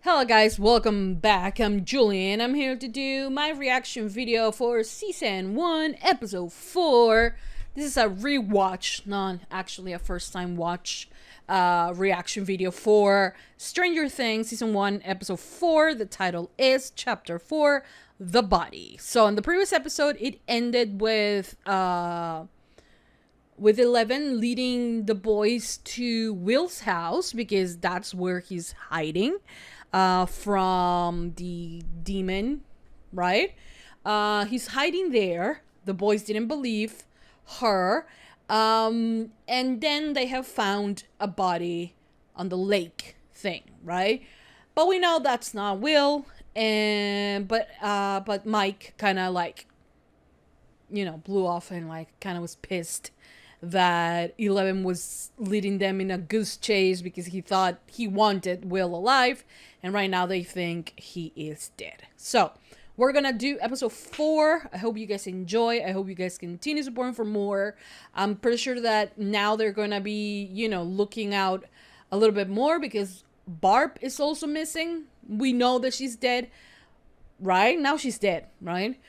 Hello guys, welcome back. I'm Julian. I'm here to do my reaction video for Season 1, Episode 4. This is a rewatch, not actually a first time watch reaction video for Stranger Things Season 1, Episode 4. The title is Chapter 4, The Body. So in the previous episode, it ended with Eleven leading the boys to Will's house because that's where he's hiding from the demon, right? He's hiding there. The boys didn't believe her. And then they have found a body on the lake thing, right? But we know that's not Will. But Mike kind of like, blew off and like kind of was pissed that 11 was leading them in a goose chase because he thought he wanted Will alive, and right now they think he is dead. So we're gonna do episode 4. I hope you guys enjoy. I hope you guys continue supporting for more. I'm pretty sure that now they're gonna be, looking out a little bit more because Barb is also missing. We know that she's dead, right? Now she's dead, right?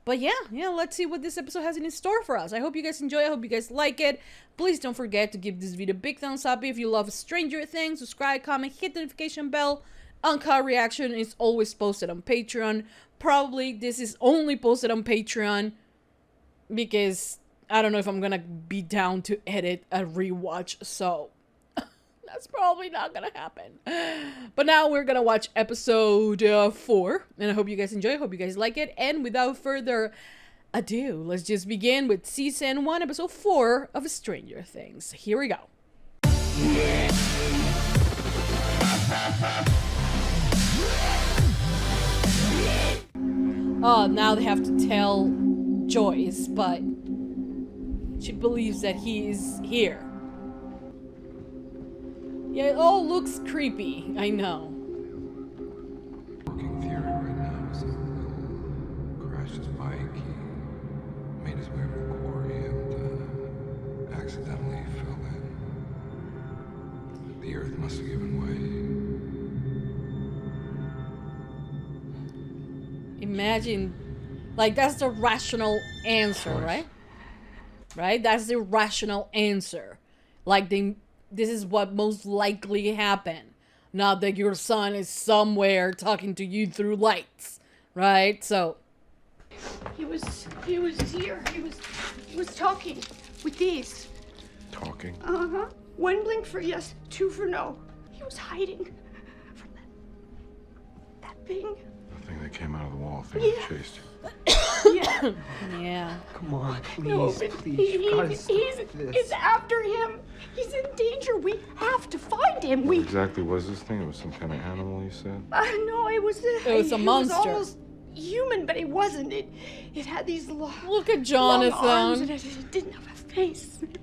But yeah, let's see what this episode has in store for us. I hope you guys enjoy. I hope you guys like it. Please don't forget to give this video a big thumbs up if you love Stranger Things. Subscribe, comment, hit the notification bell. UNCUT reaction is always posted on Patreon. Probably this is only posted on Patreon because I don't know if I'm gonna be down to edit a rewatch, so that's probably not gonna happen. But now we're gonna watch episode 4, and I hope you guys enjoy. I hope you guys like it. And without further ado, let's just begin with Season 1, Episode 4 of Stranger Things. Here we go. Oh, now they have to tell Joyce, but she believes that he is here. Yeah, it all looks creepy. I know. Working theory right now is that Will crashed his bike. He made his way over the quarry and accidentally fell in. The earth must have given way. Imagine, like, that's the rational answer, right? Right? That's the rational answer. Like, this is what most likely happened. Not that your son is somewhere talking to you through lights, right? So he was here. He was talking with these. Talking? Uh-huh. 1 blink for yes, 2 for no. He was hiding from that thing. The thing that came out of the wall, thing that chased you. Yeah. yeah. Come on, please, No, but please. he's after him. He's in danger. We have to find him. What exactly was this thing? It was some kind of animal, you said? No, it was a monster. It was almost human, but it wasn't. It had these long, Look at long arms, Jonathan. and it didn't have a face. It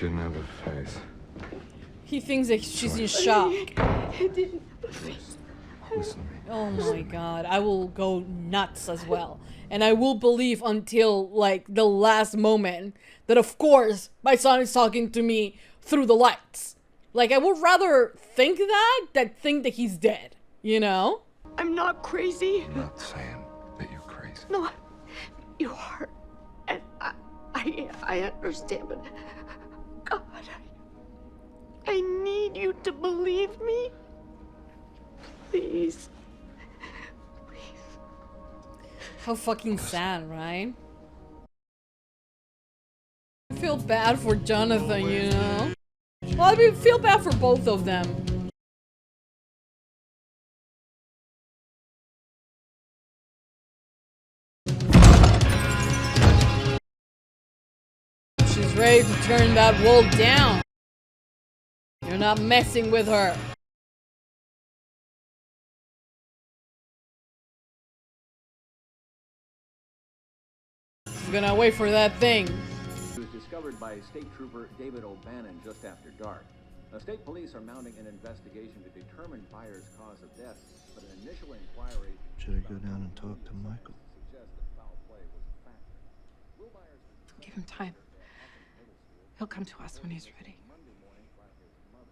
didn't have a face. He thinks that she's in shock. It didn't have a face. Listen to me. Oh my god, I will go nuts as well. And I will believe until, like, the last moment that, of course, my son is talking to me through the lights. Like, I would rather think that he's dead, you know? I'm not crazy. I'm not saying that you're crazy. No, you are. And I understand, but God, I need you to believe me. Please. How fucking sad, right? I feel bad for Jonathan, you know? Well, I mean, feel bad for both of them. She's ready to turn that wall down. You're not messing with her. She's gonna wait for that thing. It was discovered by State Trooper David O'Bannon just after dark. Now, state police are mounting an investigation to determine Byers' cause of death, but an initial inquiry... Should I go down and talk to Michael? ...suggests that foul play was a factor. Will Byers... Give him time. He'll come to us when he's ready. Monday morning, while his mother,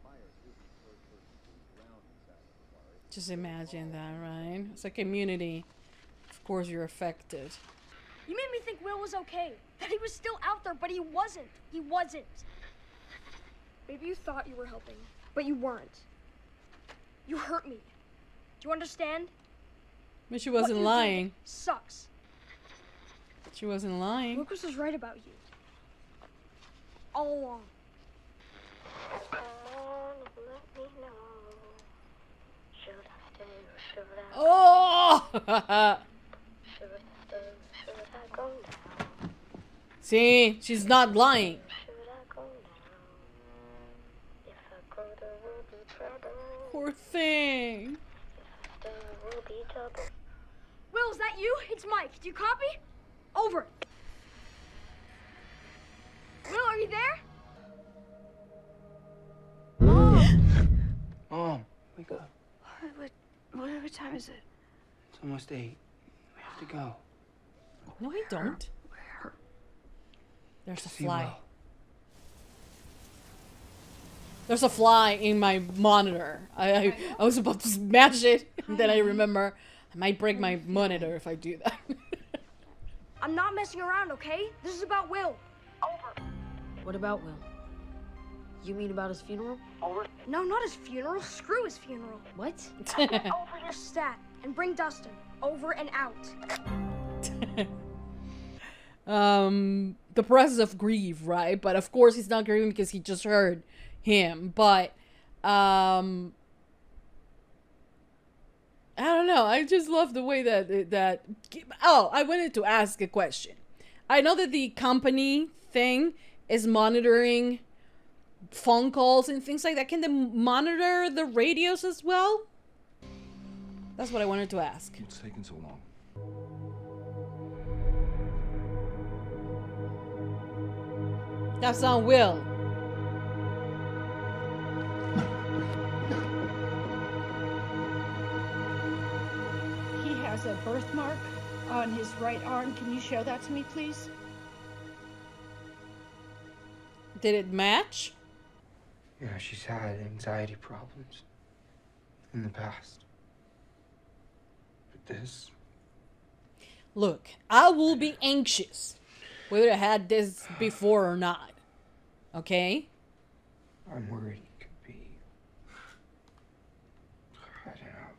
Byers isn't the first person to drown himself. Just imagine that, right? It's a community. Of course you're affected. You made me think Will was okay. That he was still out there, but he wasn't. He wasn't. Maybe you thought you were helping, but you weren't. You hurt me. Do you understand? But she What wasn't you did lying. sucks. She wasn't lying. Lucas was right about you. All along. Oh! See, she's not lying. Poor thing. Will, is that you? It's Mike. Do you copy? Over. Will, are you there? Mom, wake up. What time is it? It's almost 8. We have to go. No, I don't. Where? There's a See fly. Will. There's a fly in my monitor. I was about to smash it, and then I remember I might break my monitor if I do that. I'm not messing around, okay? This is about Will. Over. What about Will? You mean about his funeral? No, not his funeral. Screw his funeral. What? Over your stat and bring Dustin. Over and out. The process of grief, right? But of course he's not grieving because he just heard him. But I don't know. I just love the way that oh, I wanted to ask a question. I know that the company thing is monitoring phone calls and things like that. Can they monitor the radios as well? That's what I wanted to ask. What's taking so long? That's not Will. He has a birthmark on his right arm. Can you show that to me, please? Did it match? Yeah, she's had anxiety problems in the past. But this, Look, I will be anxious whether I had this before or not. Okay? I'm worried it could be. I don't know.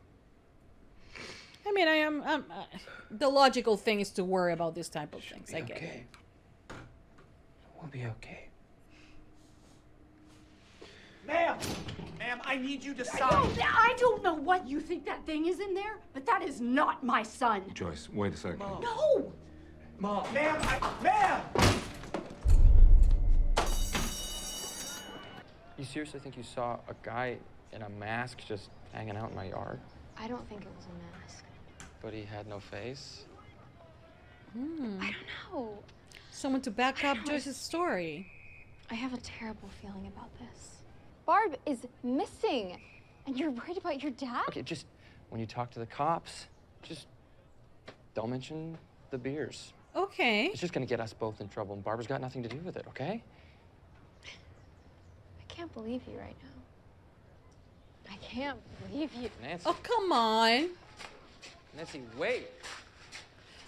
I mean, I'm the logical thing is to worry about this type of things. Be I get it. okay. We'll be okay. Ma'am! Ma'am, I need you to I sign. don't know what you think that thing is in there, but that is not my son. Joyce, wait a second. No! Mom. Ma'am, ma'am! You seriously think you saw a guy in a mask just hanging out in my yard? I don't think it was a mask. But he had no face? I don't know. Someone to back up Joyce's story. I have a terrible feeling about this. Barb is missing, and you're worried about your dad? Okay, just when you talk to the cops, just don't mention the beers. Okay. It's just gonna get us both in trouble, and Barbara's got nothing to do with it, okay? I can't believe you right now. I can't believe you. Nancy, Oh, come on. Nancy, wait.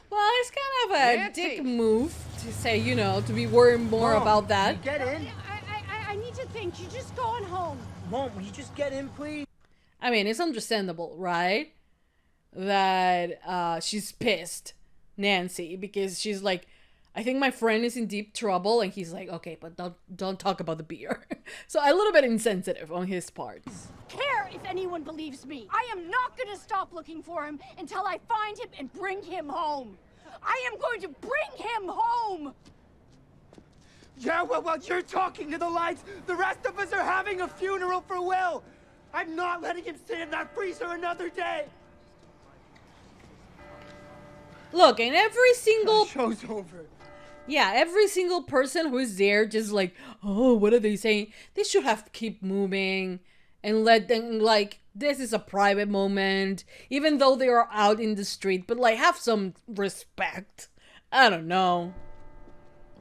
Well, it's kind of a Nancy! dick move to say, you know, to be worried more about that. Get in. I need to think. You're just going home. Mom, will you just get in, please? I mean, it's understandable, right? That she's pissed, Nancy, because she's like, I think my friend is in deep trouble, and he's like, okay, but don't talk about the beer. So a little bit insensitive on his part. Care if anyone believes me. I am not going to stop looking for him until I find him and bring him home. I am going to bring him home. Yeah, well, you're talking to the lights. The rest of us are having a funeral for Will. I'm not letting him sit in that freezer another day. Look, and every single Show's over. yeah, every single person who's there just like, oh, what are they saying? They should have keep moving and let them, like, this is a private moment, even though they are out in the street, but like have some respect. I don't know.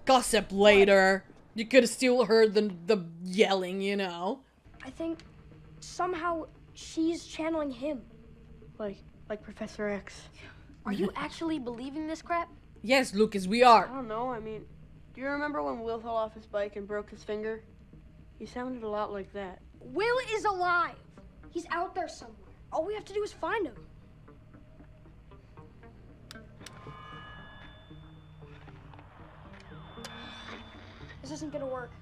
Gossip later. You could have still heard the yelling, you know. I think somehow she's channeling him. Like Professor X. Are you actually believing this crap? Yes, Lucas, we are. I don't know, I mean, do you remember when Will fell off his bike and broke his finger? He sounded a lot like that. Will is alive. He's out there somewhere. All we have to do is find him. This isn't gonna work.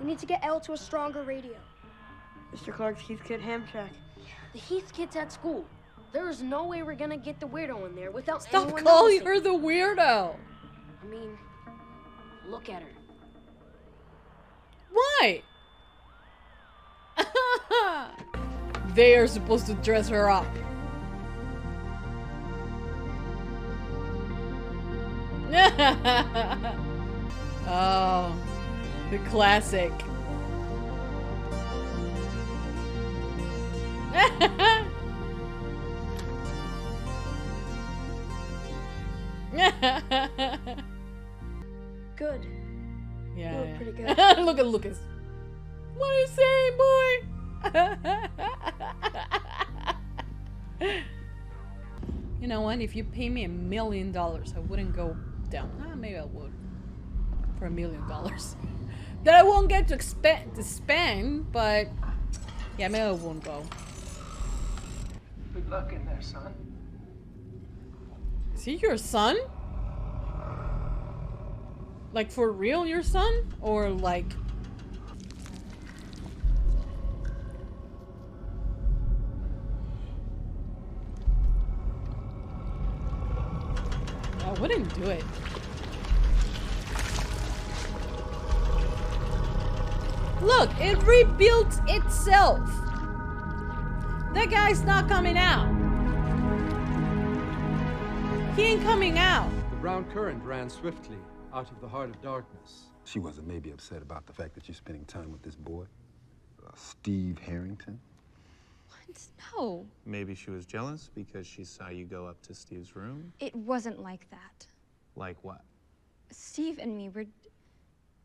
We need to get Elle to a stronger radio. Mr. Clark's Heath Kid ham shack. The Heath kid's at school. There is no way we're gonna get the weirdo in there without Stop anyone calling noticing. her the weirdo. I mean, look at her. Why? They are supposed to dress her up. Oh, the classic. Good. Yeah. You look pretty good. Look at Lucas. What are you saying, boy? You know what? If you pay me $1 million, I wouldn't go down. Maybe I would. For $1 million. That I won't get to spend, but yeah, maybe I won't go. Good luck in there, son. Is he your son? Like for real, your son? Or like... I wouldn't do it. Look, it rebuilt itself. That guy's not coming out. He ain't coming out. The brown current ran swiftly out of the heart of darkness. She wasn't maybe upset about the fact that you're spending time with this boy? Steve Harrington? What? No. Maybe she was jealous because she saw you go up to Steve's room? It wasn't like that. Like what? Steve and me,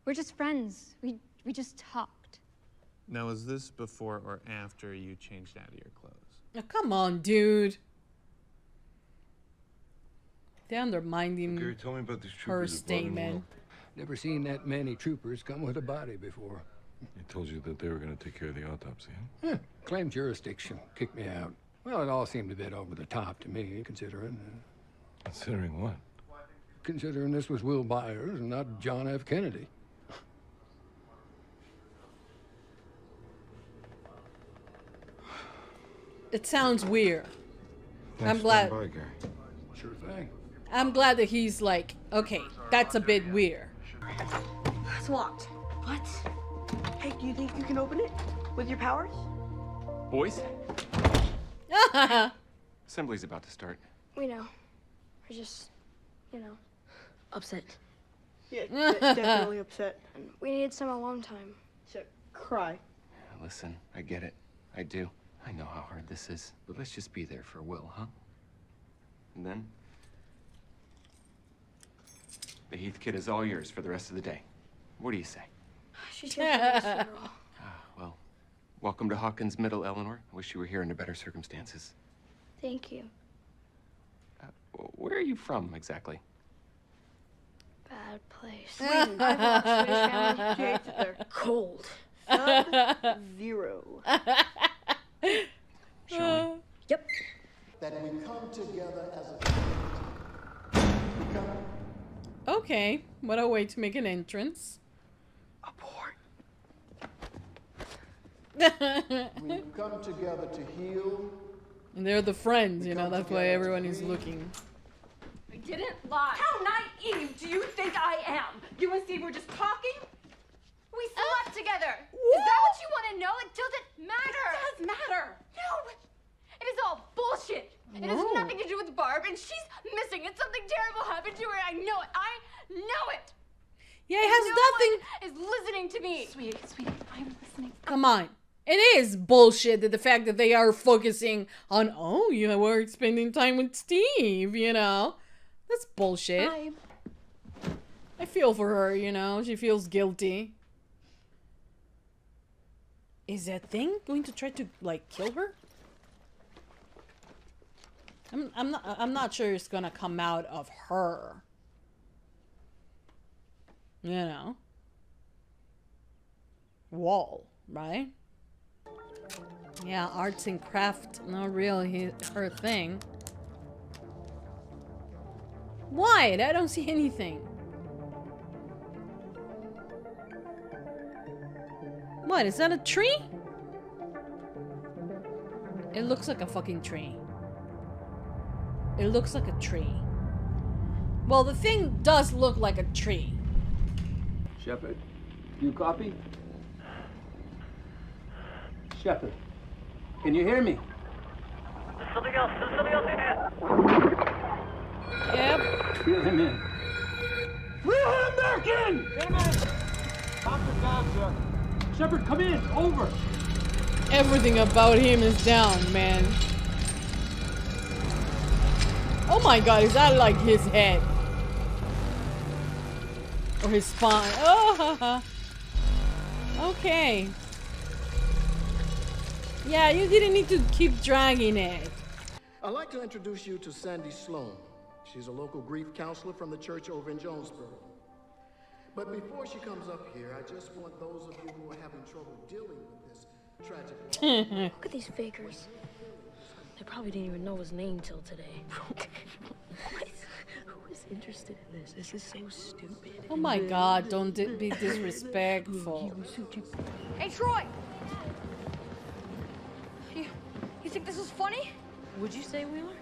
we're just friends. We just talked. Now, was this before or after you changed out of your clothes? Oh, come on, dude. They're undermining Gary told me about these her troopers that brought in statement. Will. Never seen that many troopers come with a body before. He told you that they were going to take care of the autopsy, huh? Yeah, claimed jurisdiction, kicked me out. Well, it all seemed a bit over the top to me, considering... Considering what? Considering this was Will Byers and not John F. Kennedy. It sounds weird. Thanks I'm for glad. stopping by, Gary. Sure thing. I'm glad that he's like, okay, that's a bit weird. It's locked. What? Hey, do you think you can open it with your powers? Boys? Assembly's about to start. We know. We're just, you know, upset. Yeah, definitely upset. And we needed some alone time. So, cry. Listen, I get it. I do. I know how hard this is. But let's just be there for Will, huh? And then... the Heath kid is all yours for the rest of the day. What do you say? She's here for us, girl. Well, welcome to Hawkins Middle, Eleanor. I wish you were here under better circumstances. Thank you. Where are you from, exactly? Bad place. Sweden. I've lost Swedish family. She hates it there. Cold. Sub-zero. Shall we? Yep. That we come together as a Okay, what a way to make an entrance. Abort. We've come together to heal. And they're the friends, you know, that's why everyone is looking. I didn't lie. How naive do you think I am? You and Steve were just talking? We slept together. Is that what you want to know? It doesn't matter. It does matter. No, it is all bullshit. It has Whoa. nothing to do with Barb, and she's missing. And something terrible happened to her. I know it. I know it. Yeah, it has nothing. No one is listening to me. Sweetie, I'm listening. Come on. It is bullshit that the fact that they are focusing on, oh, you know, we're spending time with Steve, you know. That's bullshit. I feel for her, you know. She feels guilty. Is that thing going to try to, like, kill her? I'm not sure it's gonna come out of her. You know. Wall, right? Yeah, arts and craft, not really her thing. Why? I don't see anything. What, is that a tree? It looks like a fucking tree. It looks like a tree. Well, the thing does look like a tree. Shepard, you copy? Shepard, can you hear me? There's something else in here. Yep. Reel him in. Reel him back in! Get him in! Talk him down, sir. Shepard, come in! Over! Everything about him is down, man. Oh my god, is that like his head? Or his spine? Oh, okay. Yeah, you didn't need to keep dragging it. I'd like to introduce you to Sandy Sloan. She's a local grief counselor from the church over in Jonesboro. But before she comes up here, I just want those of you who are having trouble dealing with this tragic loss. Look at these fakers. They probably didn't even know his name till today. Who is interested in this? This is so stupid. Oh my god, don't be disrespectful. Hey, Troy! You think this is funny? Would you say, Wheeler?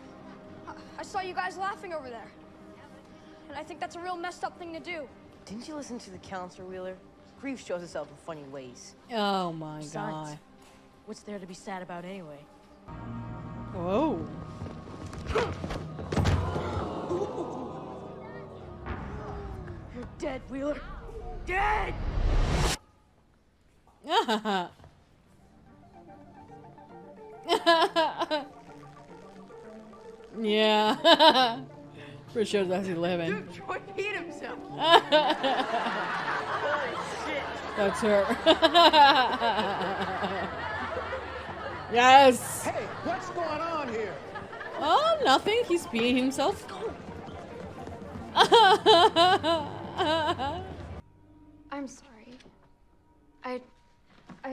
I saw you guys laughing over there. And I think that's a real messed up thing to do. Didn't you listen to the counselor, Wheeler? Grief shows itself in funny ways. Oh my Besides, god. what's there to be sad about anyway? Whoa. You're dead, Wheeler. Dead! Yeah. Pretty sure that's 11. Dude, Troy peed himself. Holy shit. That's her. Yes. Hey, what's going on here? Oh, nothing. He's peeing himself. I'm sorry. I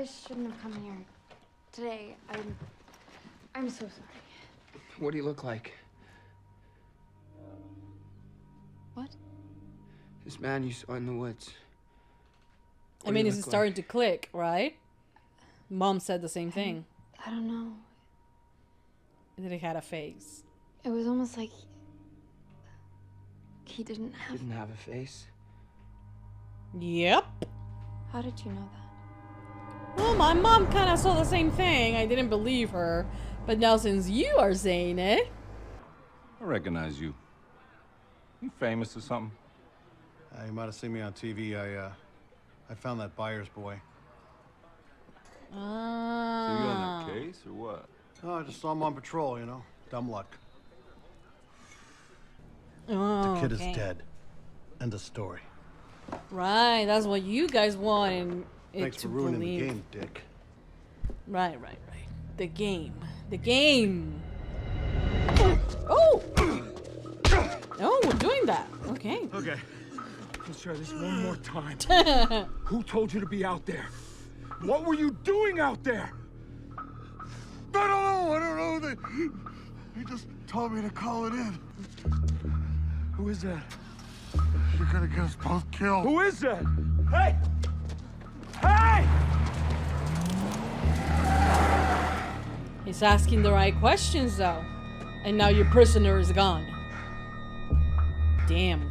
shouldn't have come here today. I'm so sorry. What do you look like? What? This man you saw in the woods. I mean, it's starting to click, right? Mom said the same thing. I don't know. That he had a face. It was almost like he didn't have. Didn't have a face. Yep. How did you know that? Well, my mom kind of saw the same thing. I didn't believe her. But now since you are saying it... I recognize you. You famous or something? You might have seen me on TV. I found that Byers boy. So you on that case or what? Oh, I just saw him on patrol, you know. Dumb luck. Oh, the kid okay. is dead. End of story. Right, that's what you guys want and Thanks for ruining the game, Dick. Right. The game. The game. Oh! Oh, we're doing that. Okay. Okay. Let's try this one more time. Who told you to be out there? What were you doing out there? I don't know. They just told me to call it in. Who is that? You're gonna get us both killed. Who is that? Hey! Hey! He's asking the right questions, though. And now your prisoner is gone. Damn.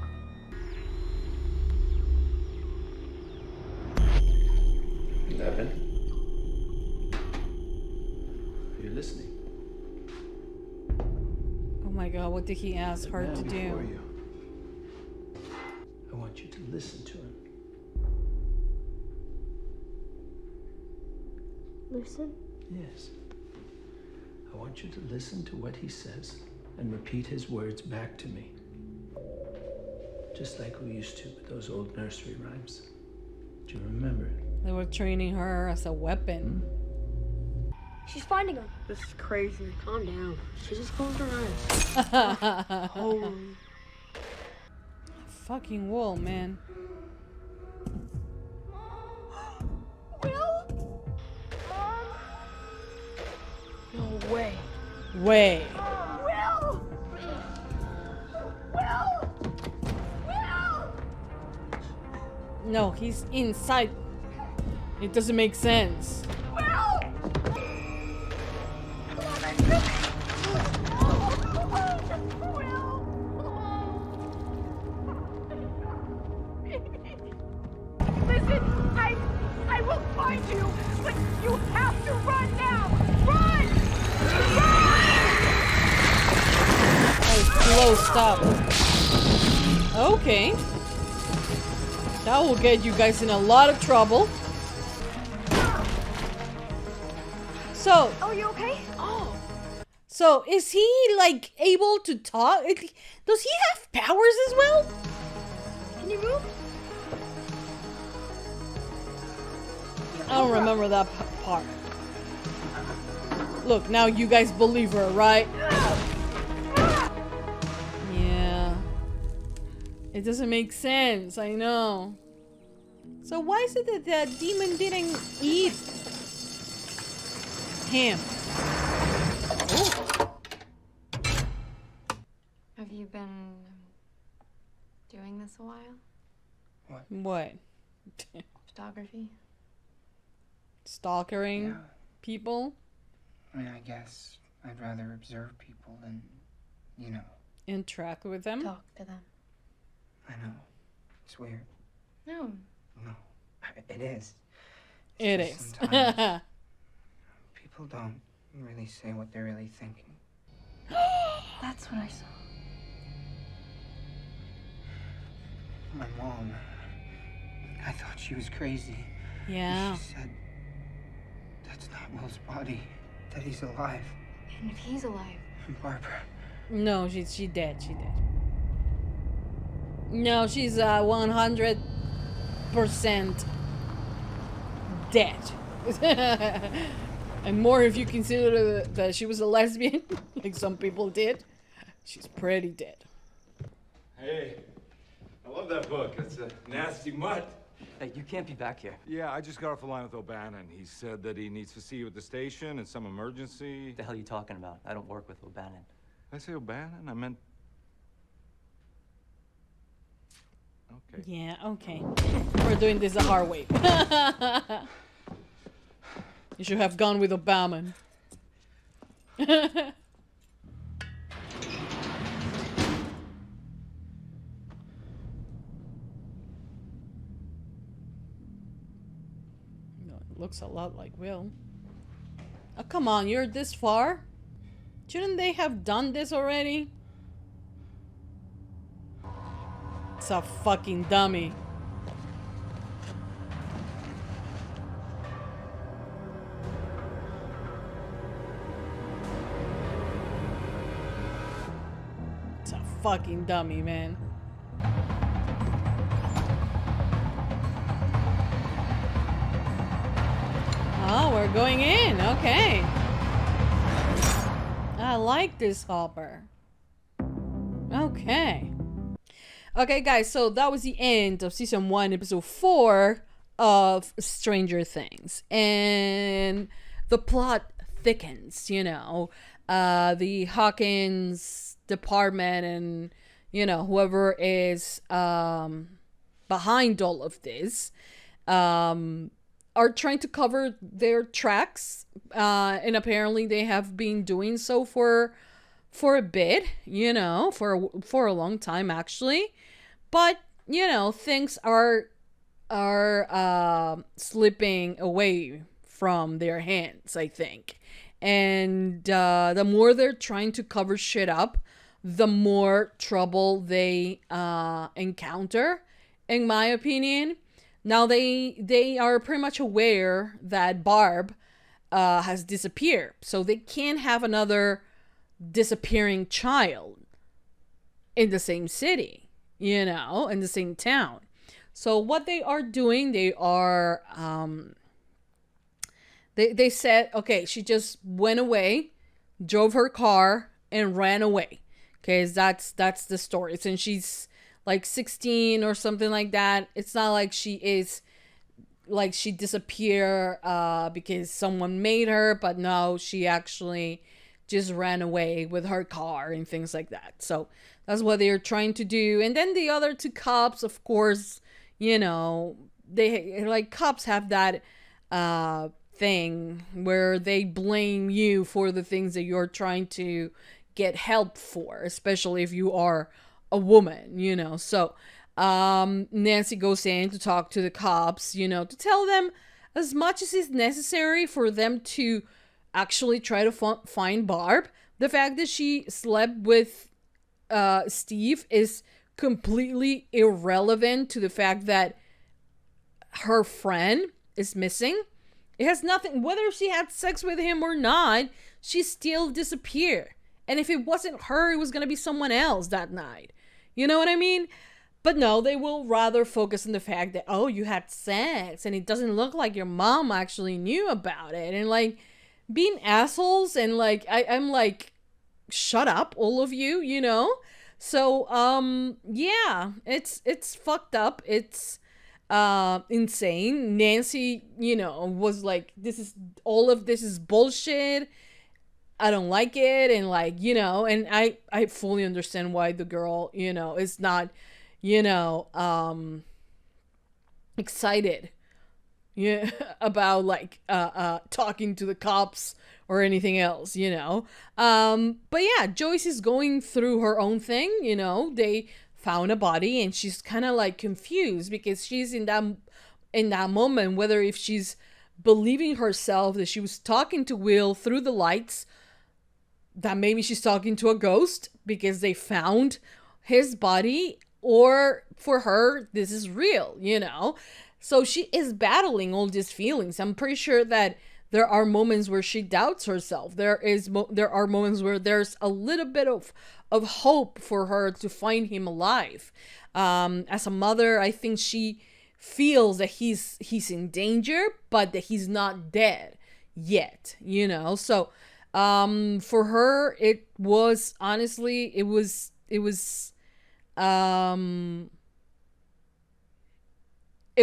Evan? You're listening. Oh my god, what did he ask her to do? I want you to listen to him. Listen? Yes. I want you to listen to what he says and repeat his words back to me. Just like we used to with those old nursery rhymes. Do you remember? They were training her as a weapon. She's finding him. This is crazy. Calm down. She just closed her eyes. Holy. Fucking wall, man. Will? No way. Way. Will? Will? Will? No, he's inside. It doesn't make sense. Will? Listen, I will find you, but you have to run now. Run! Oh, slow, stop. Okay. That will get you guys in a lot of trouble. So. Oh, you okay? Oh. So, is he, like, able to talk? Does he have powers as well? Can you move? I don't remember that part. Look, now you guys believe her, right? Yeah. It doesn't make sense, I know. So why is it that that demon didn't eat him? Oh. Have you been doing this a while? What? Photography? Stalkering people? I mean, I guess I'd rather observe people than, you know. Interact with them? Talk to them. I know. It's weird. No. No. It is. It It's is. just sometimes people don't really say what they're really thinking. That's what I saw. My mom, I thought she was crazy. Yeah. She said, that's not Will's body, that he's alive. And if he's alive? Barbara. No, she dead. She dead. No, she's 100% dead. And more if you consider that she was a lesbian, like some people did. She's pretty dead. Hey, I love that book. It's a nasty mutt. Hey, you can't be back here. Yeah, I just got off the line with O'Bannon. He said that he needs to see you at the station in some emergency. What the hell are you talking about? I don't work with O'Bannon. Did I say O'Bannon? I meant... Okay. Yeah, okay. We're doing this the hard way. You should have gone with Obama. No, it looks a lot like Will. Oh, come on, you're this far? Shouldn't they have done this already? It's a fucking dummy. It's a fucking dummy, man. Oh, we're going in. Okay. I like this hopper. Okay. Okay, guys, so that was the end of season 1, episode 4 of Stranger Things. And the plot thickens, you know. The Hawkins department and, you know, whoever is behind all of this are trying to cover their tracks. And apparently they have been doing so for a bit, you know, for a long time, actually. But, you know, things are slipping away from their hands, I think. And the more they're trying to cover shit up, the more trouble they encounter, in my opinion. Now they are pretty much aware that Barb has disappeared, so they can't have another disappearing child in the same city, you know, in the same town. So what they are doing, they are They said, okay, she just went away, drove her car, and ran away. Okay, that's the story. Since she's like 16 or something like that, it's not like she is like she disappeared because someone made her, but no, she actually just ran away with her car and things like that. So that's what they're trying to do. And then the other two cops, of course, you know, they like cops have that thing where they blame you for the things that you're trying to get help for, especially if you are a woman, you know. So Nancy goes in to talk to the cops, you know, to tell them as much as is necessary for them to actually try to find Barb. The fact that she slept with Steve is completely irrelevant to the fact that her friend is missing. It has nothing, whether she had sex with him or not, she still disappeared. And if it wasn't her, it was going to be someone else that night. You know what I mean? But no, they will rather focus on the fact that, oh, you had sex and it doesn't look like your mom actually knew about it. And like being assholes, and like I'm like, shut up, all of you, you know? So yeah, it's fucked up. It's insane. Nancy, you know, was like, all of this is bullshit. I don't like it. And like, you know, and I fully understand why the girl, you know, is not, you know, excited, yeah, about like talking to the cops or anything else, you know. But yeah, Joyce is going through her own thing, you know. They found a body and she's kind of like confused because she's in that moment, whether if she's believing herself that she was talking to Will through the lights, that maybe she's talking to a ghost because they found his body, or for her, this is real, you know? So she is battling all these feelings. I'm pretty sure that there are moments where she doubts herself. There are moments where there's a little bit of hope for her to find him alive. As a mother, I think she feels that he's in danger, but that he's not dead yet, you know? So for her, it was honestly, it was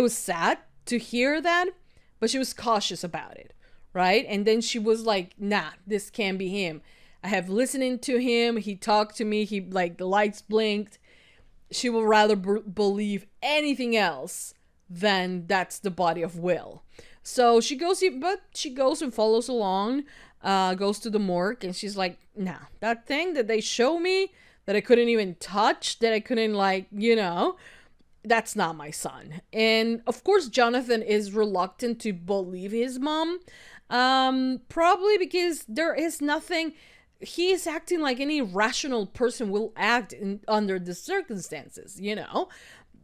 sad to hear that, but she was cautious about it, right? And then she was like, nah, this can't be him. I have listened to him. He talked to me. He, like, the lights blinked. She will rather believe anything else than that's the body of Will. So she goes and follows along, goes to the morgue, and she's like, nah, that thing that they show me that I couldn't even touch, that I couldn't, like, you know, that's not my son. And of course, Jonathan is reluctant to believe his mom, probably because there is nothing. He is acting like any rational person will act under the circumstances, you know.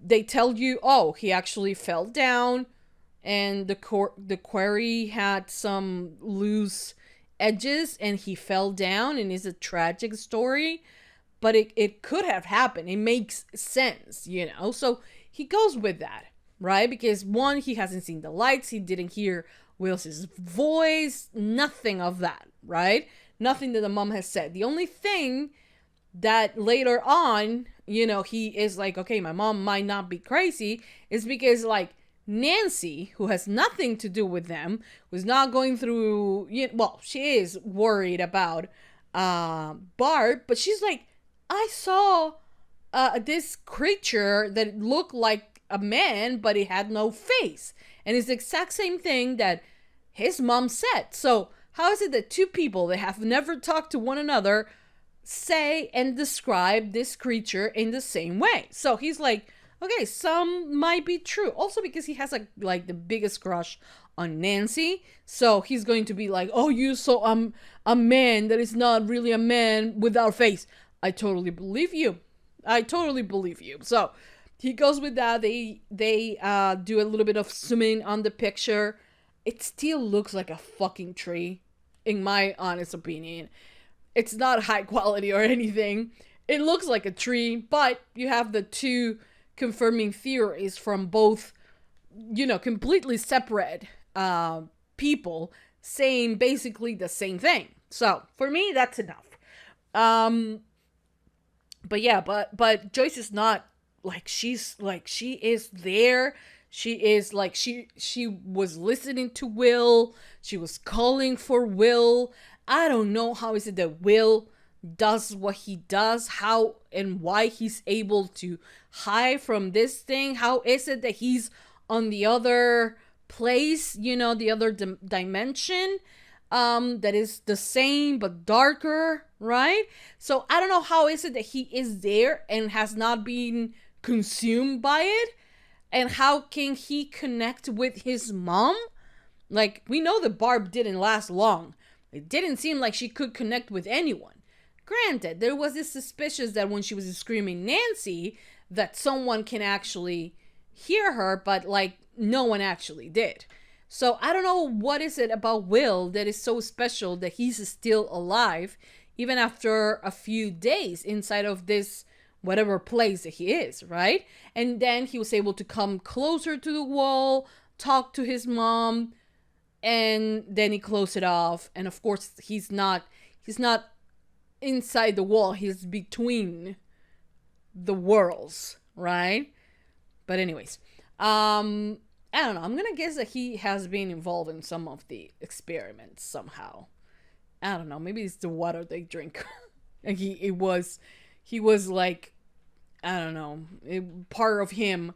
They tell you, oh, he actually fell down and the quarry had some loose edges and he fell down, and it's a tragic story. But it could have happened. It makes sense, you know? So he goes with that, right? Because one, he hasn't seen the lights. He didn't hear Will's voice. Nothing of that, right? Nothing that the mom has said. The only thing that later on, you know, he is like, okay, my mom might not be crazy, is because, like, Nancy, who has nothing to do with them, was not going through, well, she is worried about Barb, but she's like, I saw this creature that looked like a man, but it had no face. And it's the exact same thing that his mom said. So how is it that two people that have never talked to one another say and describe this creature in the same way? So he's like, okay, some might be true. Also because he has like the biggest crush on Nancy. So he's going to be like, oh, you saw a man that is not really a man without face. I totally believe you. So he goes with that. They do a little bit of zooming on the picture. It still looks like a fucking tree, in my honest opinion. It's not high quality or anything. It looks like a tree, but you have the two confirming theories from both, you know, completely separate people saying basically the same thing. So for me, that's enough. But yeah, but Joyce is not like, she is there. She is like, she was listening to Will. She was calling for Will. I don't know how is it that Will does what he does, how and why he's able to hide from this thing. How is it that he's on the other place, the other dimension, that is the same but darker, right? So I don't know how is it that he is there and has not been consumed by it, and how can he connect with his mom? Like, we know that Barb didn't last long. It didn't seem like she could connect with anyone. Granted, there was this suspicion that when she was screaming Nancy, that someone can actually hear her, but like, no one actually did. So I don't know what is it about Will that is so special that he's still alive, even after a few days inside of this whatever place that he is, right? And then he was able to come closer to the wall, talk to his mom, and then he closed it off. And of course, he's not inside the wall, he's between the worlds, right? But anyways, I don't know. I'm gonna guess that he has been involved in some of the experiments somehow. I don't know. Maybe it's the water they drink. And he was like, I don't know. Part of him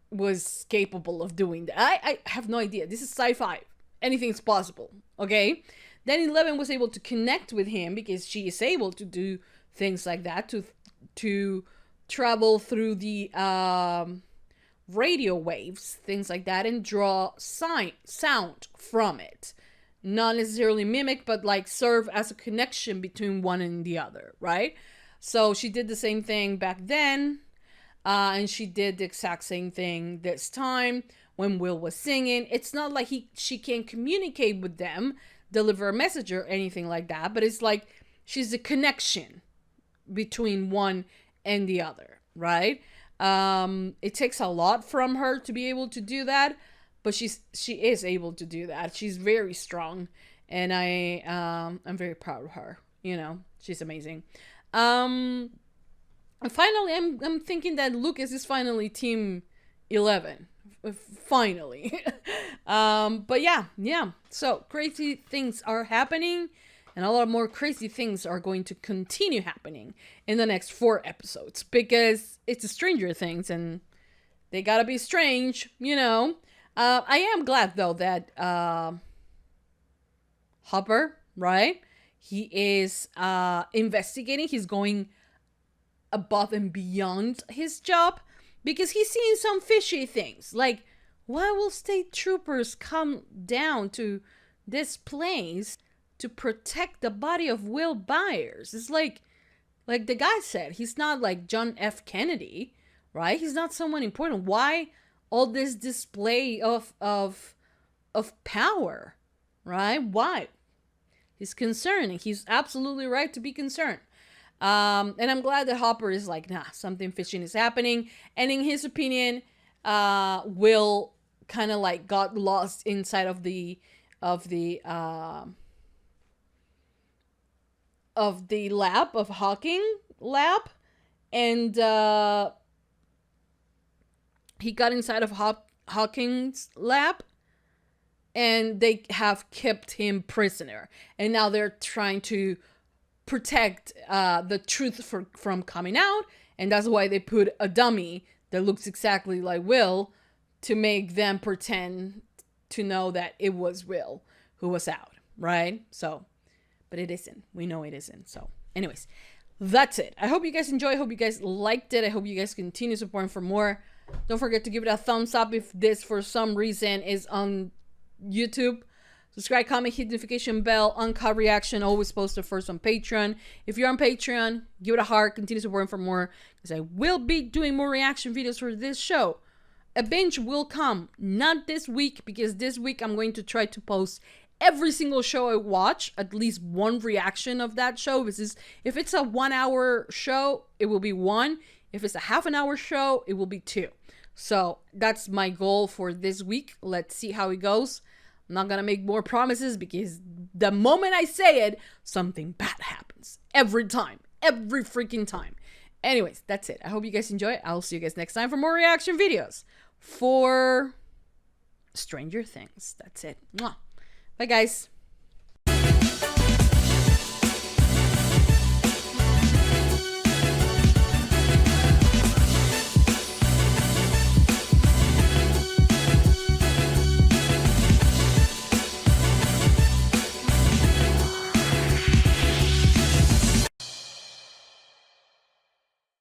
was capable of doing that. I have no idea. This is sci-fi. Anything's possible. Okay. Then 11 was able to connect with him because she is able to do things like that, to travel through the radio waves, things like that, and draw sound from it. Not necessarily mimic, but like serve as a connection between one and the other, right? So she did the same thing back then, and she did the exact same thing this time when Will was singing. It's not like she can communicate with them, deliver a message or anything like that, but it's like she's a connection between one and the other, right? It takes a lot from her to be able to do that, but she is able to do that. She's very strong, and I'm very proud of her. She's amazing. And finally, I'm thinking that Lucas is finally Team 11. Finally. But yeah. So crazy things are happening, and a lot more crazy things are going to continue happening in the next 4 episodes, because it's Stranger Things and they gotta be strange, I am glad though that Hopper, right? He is investigating. He's going above and beyond his job, because he's seeing some fishy things. Like, why will state troopers come down to this place to protect the body of Will Byers? It's like the guy said, he's not like John F. Kennedy, right? He's not someone important. Why all this display of power, right? Why? He's concerned. He's absolutely right to be concerned. And I'm glad that Hopper is like, nah, something fishy is happening. And in his opinion, Will kind of like got lost inside of the lab, of Hawking lab, and he got inside of Hawking's lab, and they have kept him prisoner, and now they're trying to protect the truth from coming out, and that's why they put a dummy that looks exactly like Will to make them pretend to know that it was Will who was out, right? So, but it isn't. We know it isn't. So, anyways, that's it. I hope you guys enjoy. I hope you guys liked it. I hope you guys continue supporting for more. Don't forget to give it a thumbs up if this for some reason is on YouTube. Subscribe, comment, hit the notification bell. UNCUT reaction always posted first on Patreon. If you're on Patreon, give it a heart. Continue supporting for more, because I will be doing more reaction videos for this show. A binge will come, not this week, because this week I'm going to try to post every single show I watch, at least one reaction of that show. If it's a 1 hour show, it will be 1. If it's a half an hour show, it will be 2. So that's my goal for this week. Let's see how it goes. I'm not gonna make more promises because the moment I say it, something bad happens. Every time. Every freaking time. Anyways, that's it. I hope you guys enjoy it. I'll see you guys next time for more reaction videos for Stranger Things. That's it. Mwah. Bye, guys.